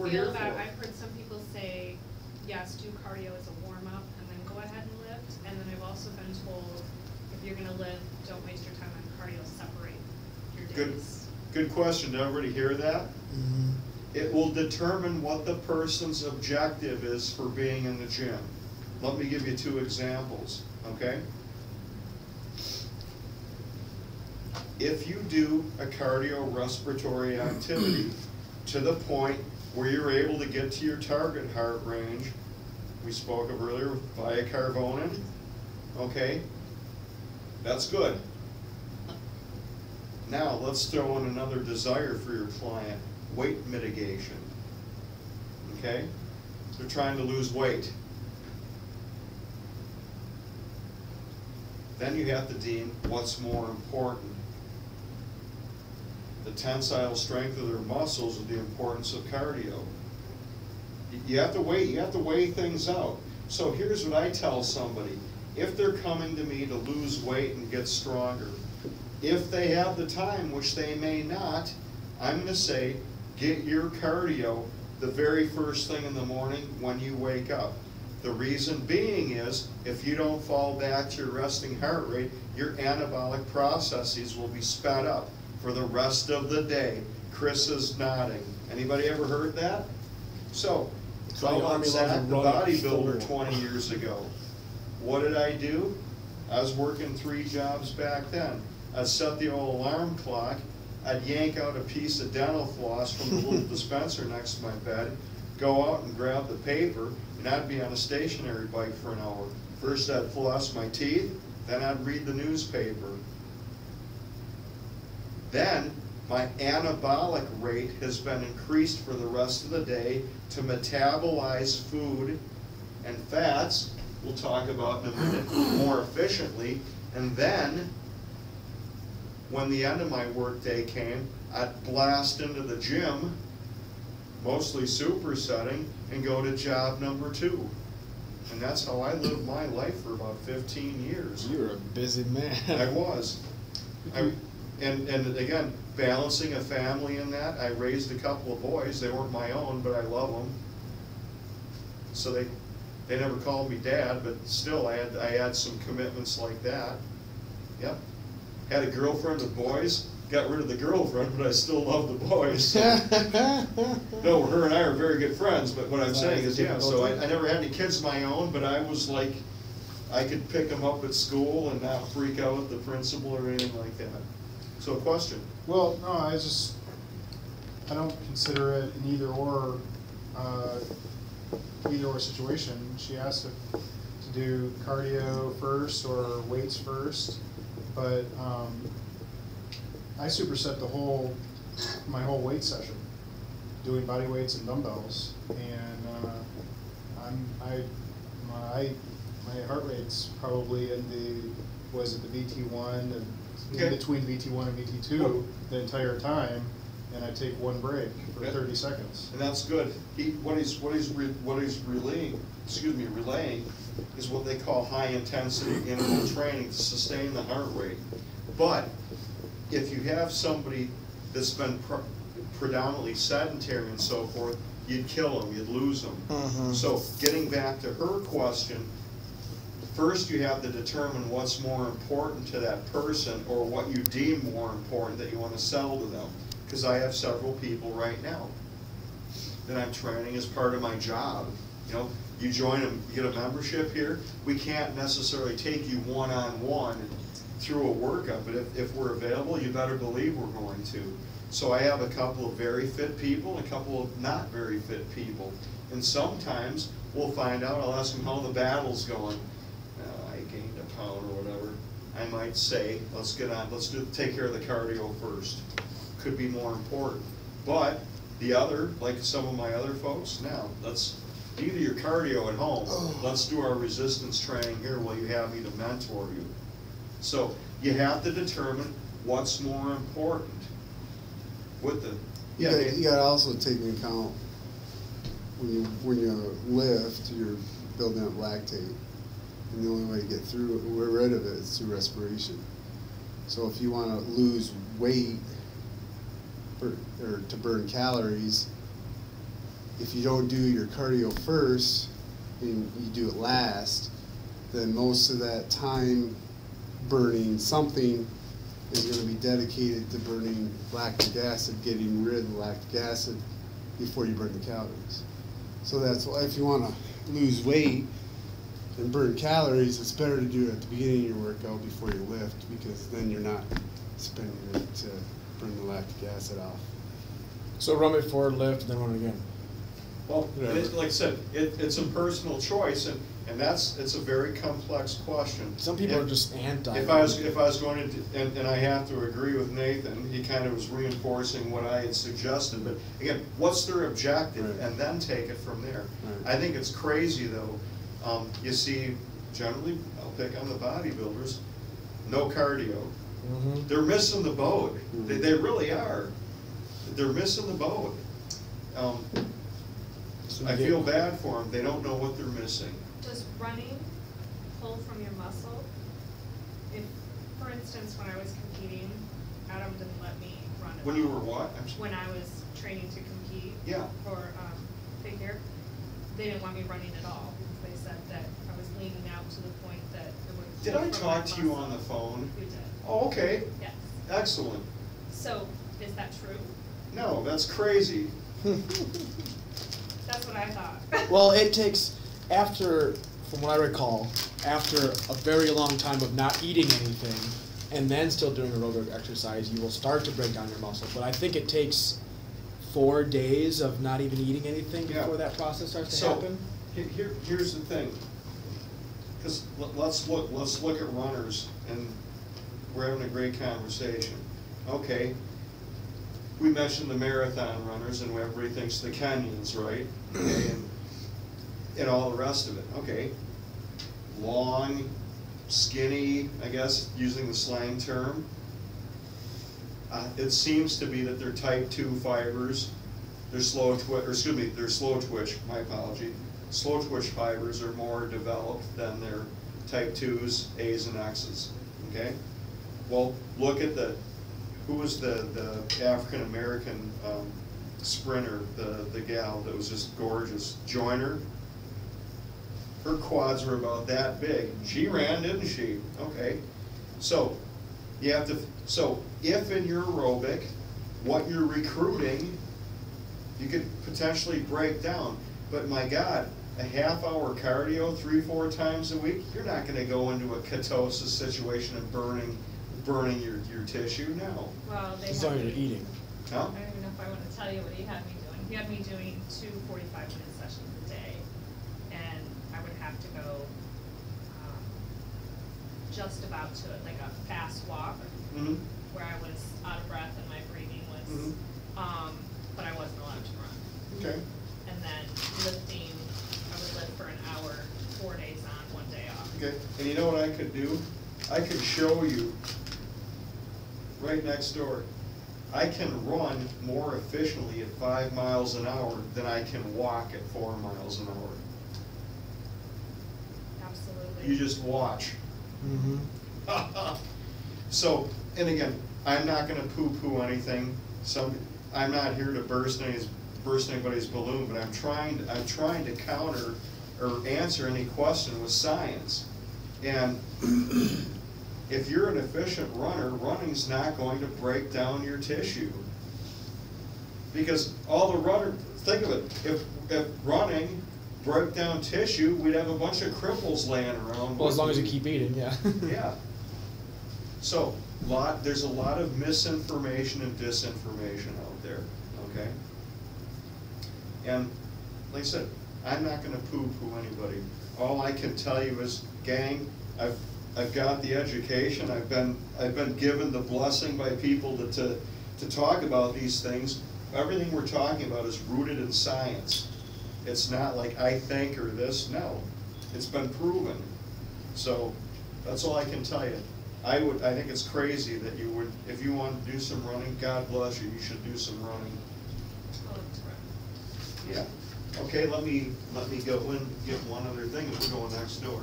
we're here feel that for. I've heard some people say, yes, do cardio as a warm-up and then go ahead and lift. And then I've also been told, if you're gonna lift, don't waste your time on cardio, separate your days. Good question. Did everybody hear that? Mm-hmm. It will determine what the person's objective is for being in the gym. Let me give you 2 examples, okay? If you do a cardiorespiratory activity to the point where you're able to get to your target heart range, we spoke of earlier with biocarbonin, okay? That's good. Now let's throw in another desire for your client, weight mitigation, okay? They're trying to lose weight. Then you have to deem what's more important. The tensile strength of their muscles or the importance of cardio. You have to weigh things out. So here's what I tell somebody. If they're coming to me to lose weight and get stronger, if they have the time, which they may not, I'm going to say, get your cardio the very first thing in the morning when you wake up. The reason being is, if you don't fall back to your resting heart rate, your anabolic processes will be sped up for the rest of the day. Chris is nodding. Anybody ever heard that? So I was at the bodybuilder 20 years ago. What did I do? I was working 3 jobs back then. I'd set the old alarm clock. I'd yank out a piece of dental floss from the little dispenser next to my bed, go out and grab the paper, and I'd be on a stationary bike for an hour. First I'd floss my teeth, then I'd read the newspaper. Then my anabolic rate has been increased for the rest of the day to metabolize food and fats, we'll talk about in a minute, more efficiently. And then, when the end of my workday came, I'd blast into the gym, mostly supersetting, and go to job number 2. And that's how I lived my life for about 15 years. You were a busy man. I was. And again, balancing a family in that, I raised a couple of boys. They weren't my own, but I love them. So they never called me dad, but still I had some commitments like that. Yep. Had a girlfriend with boys, got rid of the girlfriend, but I still love the boys. So. No, her and I are very good friends, but what I'm saying is, yeah, so I never had any kids of my own, but I was like, I could pick them up at school and not freak out at the principal or anything like that. So question? Well, no, I don't consider it an either or situation. She asked if to do cardio first or weights first, but I superset my whole weight session, doing body weights and dumbbells, and my heart rate's probably in the VT1 and in between VT1 and VT2 the entire time, and I take 1 break for 30 seconds. And that's good. What he's relaying is what they call high intensity interval training to sustain the heart rate. But if you have somebody that's been predominantly sedentary and so forth, you'd kill them, you'd lose them. Mm-hmm. So getting back to her question, first you have to determine what's more important to that person, or what you deem more important that you want to sell to them. Because I have several people right now that I'm training as part of my job. You know, you join them, you get a membership here. We can't necessarily take you one-on-one through a workup, but if we're available, you better believe we're going to. So I have a couple of very fit people and a couple of not very fit people. And sometimes we'll find out, I'll ask them how the battle's going. I gained a pound or whatever. I might say, let's take care of the cardio first. Could be more important. But the other, like some of my other folks, now let's do your cardio at home. Let's do our resistance training here while you have me to mentor you. So you have to determine what's more important with the. Yeah, you got to also take into account when you lift, you're building up lactate, and the only way to get rid of it is through respiration. So if you want to lose weight or to burn calories, if you don't do your cardio first and you do it last, then most of that time burning something is going to be dedicated to burning lactic acid, getting rid of the lactic acid before you burn the calories. So that's why if you want to lose weight and burn calories, it's better to do it at the beginning of your workout before you lift, because then you're not spending it to burn the lactic acid off. So run before lift, then run again. Well, Whatever. like I said, it's a personal choice, and it's a very complex question. Some people And are just anti. If I was going to, and I have to agree with Nathan, he kind of was reinforcing what I had suggested, but again, what's their objective, Right. and then take it from there. Right. I think it's crazy though, you see, generally, I'll pick on the bodybuilders, no cardio. Mhm. They're missing the boat, Mhm. they really are, they're missing the boat. So I you feel get- bad for them, they don't know what they're missing. Does running pull from your muscle? If, for instance, when I was competing, Adam didn't let me run at When you all. were what? I'm sorry. When I was training to compete. Yeah. For, figure, they didn't want me running at all, because they said that I was leaning out to the point that it would. Did pull I from my talk to you muscle. on the phone? You did, Oh, okay, yes. excellent. So, is that true? No, that's crazy. That's what I thought. Well, it takes, after, from what I recall, after a very long time of not eating anything and then still doing aerobic exercise, you will start to break down your muscle. But I think it takes 4 days of not even eating anything Yeah. before that process starts to So, happen. here's the thing, because let's look at runners, and we're having a great conversation. Okay, we mentioned the marathon runners, and everybody thinks the Kenyans, right? Okay, and all the rest of it. Okay, long, skinny, I guess, using the slang term. It seems to be that they're type 2 fibers. They're slow twitch, my apology. Slow twitch fibers are more developed than their type 2s, A's and X's, okay? Well, look at who was the African-American sprinter, the gal that was just gorgeous, Joyner? Her quads were about that big. She ran, didn't she? Okay. So, you have to, so if in your aerobic, what you're recruiting, you could potentially break down. But my God, a half-hour cardio 3-4 times a week, you're not gonna go into a ketosis situation and burning your tissue, no. Well, they As had long as me, you're eating. Huh? I don't even know if I wanna tell you what he had me doing. He had me doing 2 45-minute sessions a day, and I would have to go, just about to, like a fast walk, Mm-hmm. where I was out of breath and my breathing was, Mhm. but I wasn't allowed to run. Okay. And then lifting, I would lift for an hour, 4 days on, 1 day off. Okay, and you know what I could do? I could show you right next door. I can run more efficiently at 5 miles an hour than I can walk at 4 miles an hour. Absolutely. You just watch. Mm-hmm. So, and again, I'm not gonna poo-poo anything. I'm not here to burst anybody's balloon, but I'm trying to counter or answer any question with science. And if you're an efficient runner, running's not going to break down your tissue. Because all the think of it, if running broke down tissue, we'd have a bunch of cripples laying around. Well, as long as you keep eating, yeah. Yeah. So, there's a lot of misinformation and disinformation out there, okay? And like I said, I'm not gonna poo-poo anybody. All I can tell you is, gang, I've got the education, I've been given the blessing by people to talk about these things. Everything we're talking about is rooted in science. It's not like I think or this, no. It's been proven. So, that's all I can tell you. I think it's crazy that you would, if you want to do some running, God bless you, you should do some running. I love to run. Yeah. Okay, let me go and get one other thing, and we're going next door.